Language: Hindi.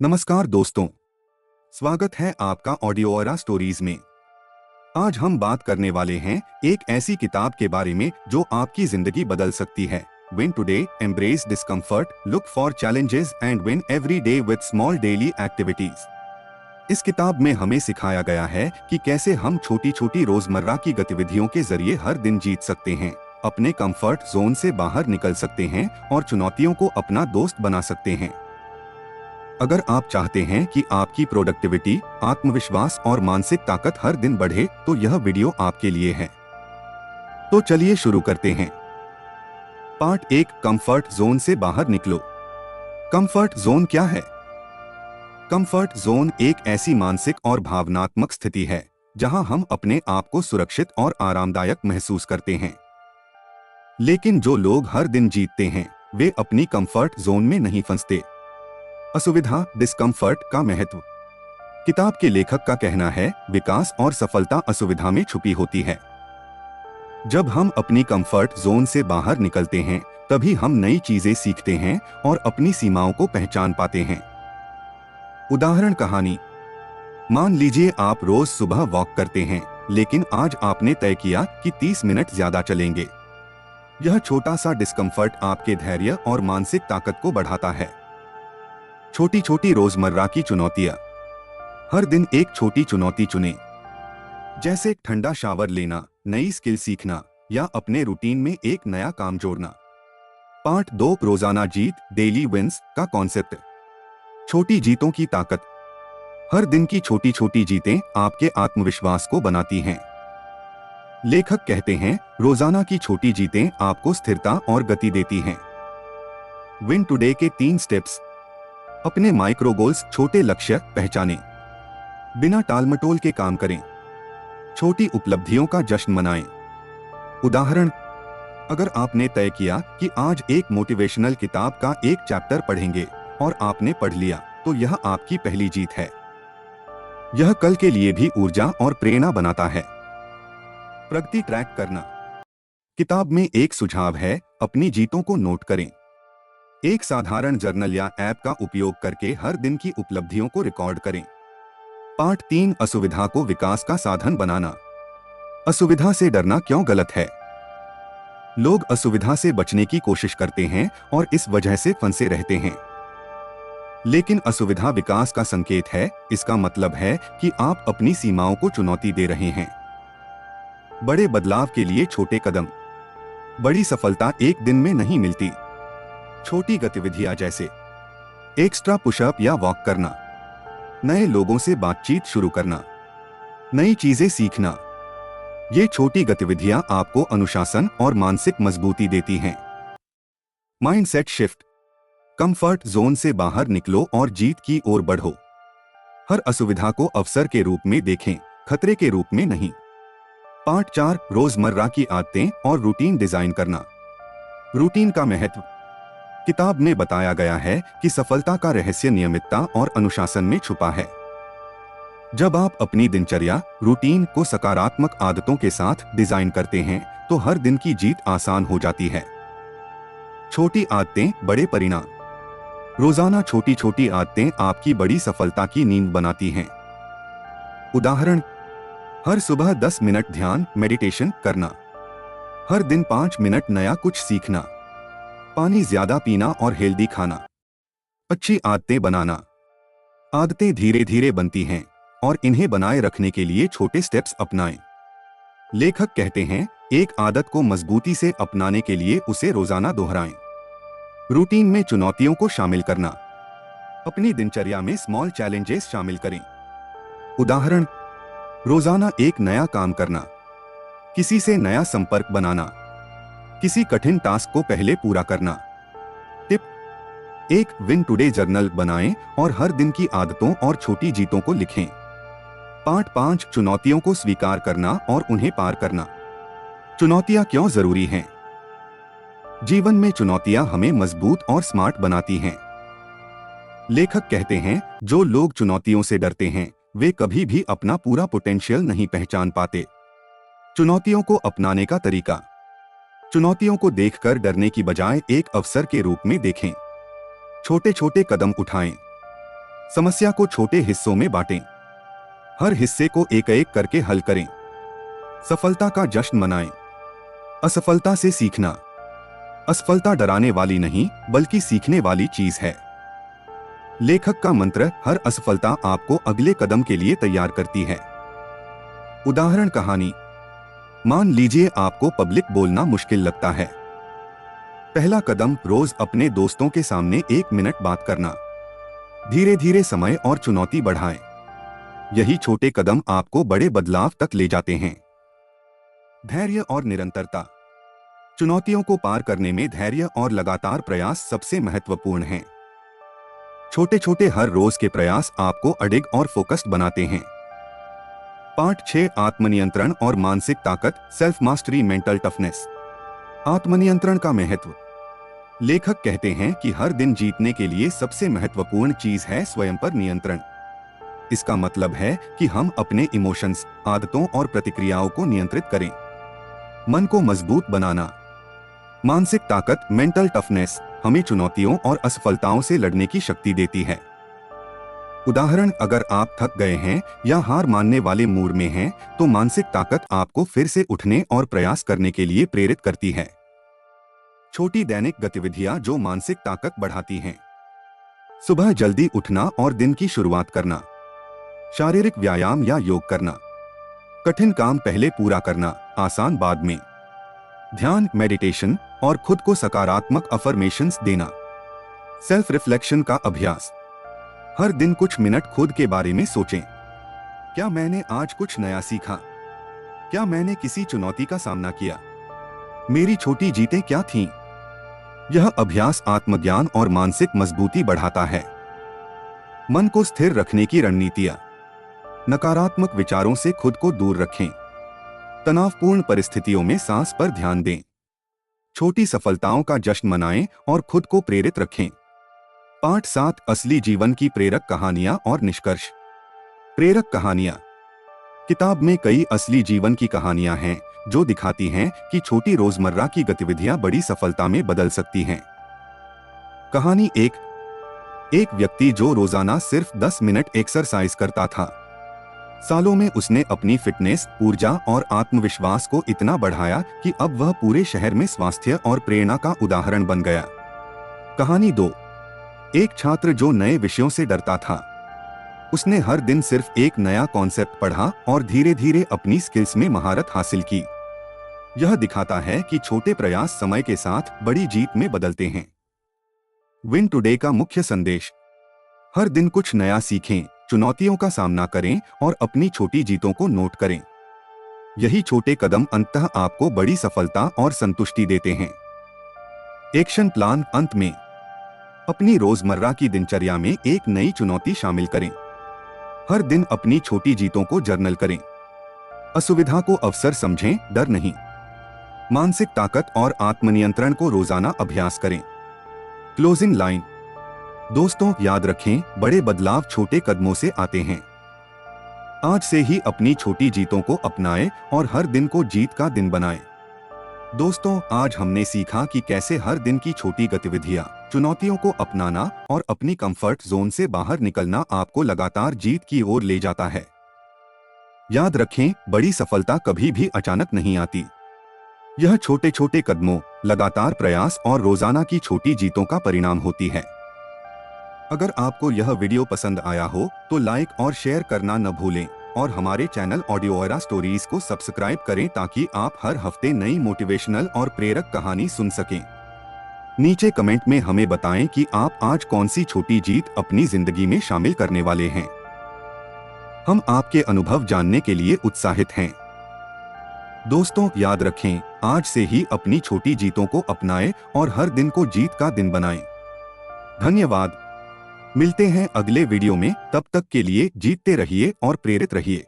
नमस्कार दोस्तों, स्वागत है आपका ऑडियोरा स्टोरीज में। आज हम बात करने वाले हैं एक ऐसी किताब के बारे में जो आपकी जिंदगी बदल सकती है। Win today, embrace discomfort, look for challenges and win every day with small daily activities। इस किताब में हमें सिखाया गया है कि कैसे हम छोटी छोटी रोजमर्रा की गतिविधियों के जरिए हर दिन जीत सकते हैं, अपने कंफर्ट जोन से बाहर निकल सकते हैं और चुनौतियों को अपना दोस्त बना सकते हैं। अगर आप चाहते हैं कि आपकी प्रोडक्टिविटी, आत्मविश्वास और मानसिक ताकत हर दिन बढ़े, तो यह वीडियो आपके लिए है। तो चलिए शुरू करते हैं। पार्ट 1, कंफर्ट जोन से बाहर निकलो। कंफर्ट जोन क्या है? कंफर्ट जोन एक ऐसी मानसिक और भावनात्मक स्थिति है जहां हम अपने आप को सुरक्षित और आरामदायक महसूस करते हैं। लेकिन जो लोग हर दिन जीतते हैं, वे अपनी कंफर्ट जोन में नहीं फंसते। असुविधा, डिस्कम्फर्ट का महत्व। किताब के लेखक का कहना है, विकास और सफलता असुविधा में छुपी होती है। जब हम अपनी कंफर्ट जोन से बाहर निकलते हैं, तभी हम नई चीजें सीखते हैं और अपनी सीमाओं को पहचान पाते हैं। उदाहरण कहानी। मान लीजिए आप रोज सुबह वॉक करते हैं, लेकिन आज आपने तय किया कि 30 मिनट ज्यादा चलेंगे। यह छोटा सा डिस्कम्फर्ट आपके धैर्य और मानसिक ताकत को बढ़ाता है। छोटी छोटी रोजमर्रा की चुनौतियां। हर दिन एक छोटी चुनौती चुनें, जैसे ठंडा शावर लेना, नई स्किल सीखना या अपने रूटीन में एक नया काम जोड़ना। पार्ट 2, रोजाना जीत, डेली विंस का कॉन्सेप्ट। छोटी जीतों की ताकत। हर दिन की छोटी छोटी जीतें आपके आत्मविश्वास को बनाती हैं। लेखक कहते हैं, रोजाना की छोटी जीतें आपको स्थिरता और गति देती हैं। विन टुडे के 3 स्टेप्स। अपने माइक्रो गोल्स, छोटे लक्ष्य पहचानें। बिना टालमटोल के काम करें। छोटी उपलब्धियों का जश्न मनाएं। उदाहरण, अगर आपने तय किया कि आज एक मोटिवेशनल किताब का एक चैप्टर पढ़ेंगे और आपने पढ़ लिया, तो यह आपकी पहली जीत है। यह कल के लिए भी ऊर्जा और प्रेरणा बनाता है। प्रगति ट्रैक करना। किताब में एक सुझाव है, अपनी जीतों को नोट करें। एक साधारण जर्नल या ऐप का उपयोग करके हर दिन की उपलब्धियों को रिकॉर्ड करें। पार्ट 3, असुविधा को विकास का साधन बनाना। असुविधा से डरना क्यों गलत है? लोग असुविधा से बचने की कोशिश करते हैं और इस वजह से फंसे रहते हैं। लेकिन असुविधा विकास का संकेत है। इसका मतलब है कि आप अपनी सीमाओं को चुनौती दे रहे हैं। बड़े बदलाव के लिए छोटे कदम। बड़ी सफलता एक दिन में नहीं मिलती। छोटी गतिविधियां जैसे एक्स्ट्रा पुशअप या वॉक करना, नए लोगों से बातचीत शुरू करना, नई चीजें सीखना, ये छोटी गतिविधियां आपको अनुशासन और मानसिक मजबूती देती हैं। Mindset shift. कंफर्ट जोन से बाहर निकलो और जीत की ओर बढ़ो। हर असुविधा को अवसर के रूप में देखें, खतरे के रूप में नहीं। पार्ट 4, रोजमर्रा की आदतें और रूटीन डिजाइन करना। रूटीन का महत्व। किताब में बताया गया है कि सफलता का रहस्य नियमितता और अनुशासन में छुपा है। जब आप अपनी दिनचर्या, रूटीन को सकारात्मक आदतों के साथ डिजाइन करते हैं, तो हर दिन की जीत आसान हो जाती है। छोटी आदतें, बड़े परिणाम। रोजाना छोटी छोटी आदतें आपकी बड़ी सफलता की नींव बनाती हैं। उदाहरण, हर सुबह 10 मिनट ध्यान, मेडिटेशन करना। हर दिन 5 मिनट नया कुछ सीखना। पानी ज्यादा पीना और हेल्दी खाना। अच्छी आदतें बनाना। आदतें धीरे धीरे बनती हैं और इन्हें बनाए रखने के लिए छोटे स्टेप्स अपनाएं। लेखक कहते हैं, एक आदत को मजबूती से अपनाने के लिए उसे रोजाना दोहराएं। रूटीन में चुनौतियों को शामिल करना। अपनी दिनचर्या में स्मॉल चैलेंजेस शामिल करें। उदाहरण, रोजाना एक नया काम करना, किसी से नया संपर्क बनाना, किसी कठिन टास्क को पहले पूरा करना। टिप, एक विन टुडे जर्नल बनाएं और हर दिन की आदतों और छोटी जीतों को लिखें। पार्ट 5, चुनौतियों को स्वीकार करना और उन्हें पार करना। चुनौतियां क्यों जरूरी हैं? जीवन में चुनौतियां हमें मजबूत और स्मार्ट बनाती हैं। लेखक कहते हैं, जो लोग चुनौतियों से डरते हैं, वे कभी भी अपना पूरा पोटेंशियल नहीं पहचान पाते। चुनौतियों को अपनाने का तरीका। चुनौतियों को देखकर डरने की बजाय एक अवसर के रूप में देखें। छोटे छोटे कदम उठाएं। समस्या को छोटे हिस्सों में बांटें। हर हिस्से को एक एक करके हल करें। सफलता का जश्न मनाएं। असफलता से सीखना। असफलता डराने वाली नहीं बल्कि सीखने वाली चीज है। लेखक का मंत्र, हर असफलता आपको अगले कदम के लिए तैयार करती है। उदाहरण कहानी। मान लीजिए आपको पब्लिक बोलना मुश्किल लगता है। पहला कदम, रोज अपने दोस्तों के सामने 1 मिनट बात करना। धीरे धीरे समय और चुनौती बढ़ाएं। यही छोटे कदम आपको बड़े बदलाव तक ले जाते हैं। धैर्य और निरंतरता। चुनौतियों को पार करने में धैर्य और लगातार प्रयास सबसे महत्वपूर्ण हैं। छोटे छोटे हर रोज के प्रयास आपको अडिग और फोकस्ड बनाते हैं। पार्ट 6, आत्मनियंत्रण और मानसिक ताकत, सेल्फ मास्टरी, मेंटल टफनेस। आत्मनियंत्रण का महत्व। लेखक कहते हैं कि हर दिन जीतने के लिए सबसे महत्वपूर्ण चीज है स्वयं पर नियंत्रण। इसका मतलब है कि हम अपने इमोशंस, आदतों और प्रतिक्रियाओं को नियंत्रित करें। मन को मजबूत बनाना। मानसिक ताकत, मेंटल टफनेस, हमें चुनौतियों और असफलताओं से लड़ने की शक्ति देती है। उदाहरण, अगर आप थक गए हैं या हार मानने वाले मूड में हैं, तो मानसिक ताकत आपको फिर से उठने और प्रयास करने के लिए प्रेरित करती है। छोटी दैनिक गतिविधियां जो मानसिक ताकत बढ़ाती हैं। सुबह जल्दी उठना और दिन की शुरुआत करना। शारीरिक व्यायाम या योग करना। कठिन काम पहले पूरा करना, आसान बाद में। ध्यान, मेडिटेशन और खुद को सकारात्मक अफर्मेशंस देना। सेल्फ रिफ्लेक्शन का अभ्यास। हर दिन कुछ मिनट खुद के बारे में सोचें। क्या मैंने आज कुछ नया सीखा? क्या मैंने किसी चुनौती का सामना किया? मेरी छोटी जीतें क्या थीं? यह अभ्यास आत्मज्ञान और मानसिक मजबूती बढ़ाता है। मन को स्थिर रखने की रणनीतियां। नकारात्मक विचारों से खुद को दूर रखें। तनावपूर्ण परिस्थितियों में सांस पर ध्यान दें। छोटी सफलताओं का जश्न मनाएं और खुद को प्रेरित रखें। पार्ट 7, असली जीवन की प्रेरक कहानियां और निष्कर्ष। प्रेरक कहानियां। किताब में कई असली जीवन की कहानियां हैं जो दिखाती हैं कि छोटी रोजमर्रा की गतिविधियां बड़ी सफलता में बदल सकती हैं। कहानी 1। एक व्यक्ति जो रोजाना सिर्फ 10 मिनट एक्सरसाइज करता था। सालों में उसने अपनी फिटनेस, ऊर्जा और आत्मविश्वास को इतना बढ़ाया कि अब वह पूरे शहर में स्वास्थ्य और प्रेरणा का उदाहरण बन गया। कहानी 2। एक छात्र जो नए विषयों से डरता था। उसने हर दिन सिर्फ एक नया कॉन्सेप्ट पढ़ा और धीरे धीरे अपनी स्किल्स में महारत हासिल की। यह दिखाता है कि छोटे प्रयास समय के साथ बड़ी जीत में बदलते हैं। विन टुडे का मुख्य संदेश। हर दिन कुछ नया सीखें, चुनौतियों का सामना करें और अपनी छोटी जीतों को नोट करें। यही छोटे कदम अंततः आपको बड़ी सफलता और संतुष्टि देते हैं। Action plan. अंत में अपनी रोजमर्रा की दिनचर्या में एक नई चुनौती शामिल करें। हर दिन अपनी छोटी जीतों को जर्नल करें। असुविधा को अवसर समझें, डर नहीं। मानसिक ताकत और आत्मनियंत्रण को रोजाना अभ्यास करें। Closing line. दोस्तों, याद रखें, बड़े बदलाव छोटे कदमों से आते हैं। आज से ही अपनी छोटी जीतों को अपनाएं और हर दिन को जीत का दिन बनाएं। दोस्तों, आज हमने सीखा कि कैसे हर दिन की छोटी गतिविधियां, चुनौतियों को अपनाना और अपनी कंफर्ट जोन से बाहर निकलना आपको लगातार जीत की ओर ले जाता है। याद रखें, बड़ी सफलता कभी भी अचानक नहीं आती। यह छोटे छोटे कदमों, लगातार प्रयास और रोजाना की छोटी जीतों का परिणाम होती है। अगर आपको यह वीडियो पसंद आया हो तो लाइक और शेयर करना न भूलें और हमारे चैनल ऑडियो एरा स्टोरीज को सब्सक्राइब करें ताकि आप हर हफ्ते नई मोटिवेशनल और प्रेरक कहानी सुन सकें। नीचे कमेंट में हमें बताएं कि आप आज कौन सी छोटी जीत अपनी जिंदगी में शामिल करने वाले हैं। हम आपके अनुभव जानने के लिए उत्साहित हैं। दोस्तों, याद रखें, आज से ही अपनी छोटी जीतों को अपनाएं और हर दिन को जीत का दिन बनाएं। धन्यवाद। मिलते हैं अगले वीडियो में, तब तक के लिए जीतते रहिए और प्रेरित रहिए।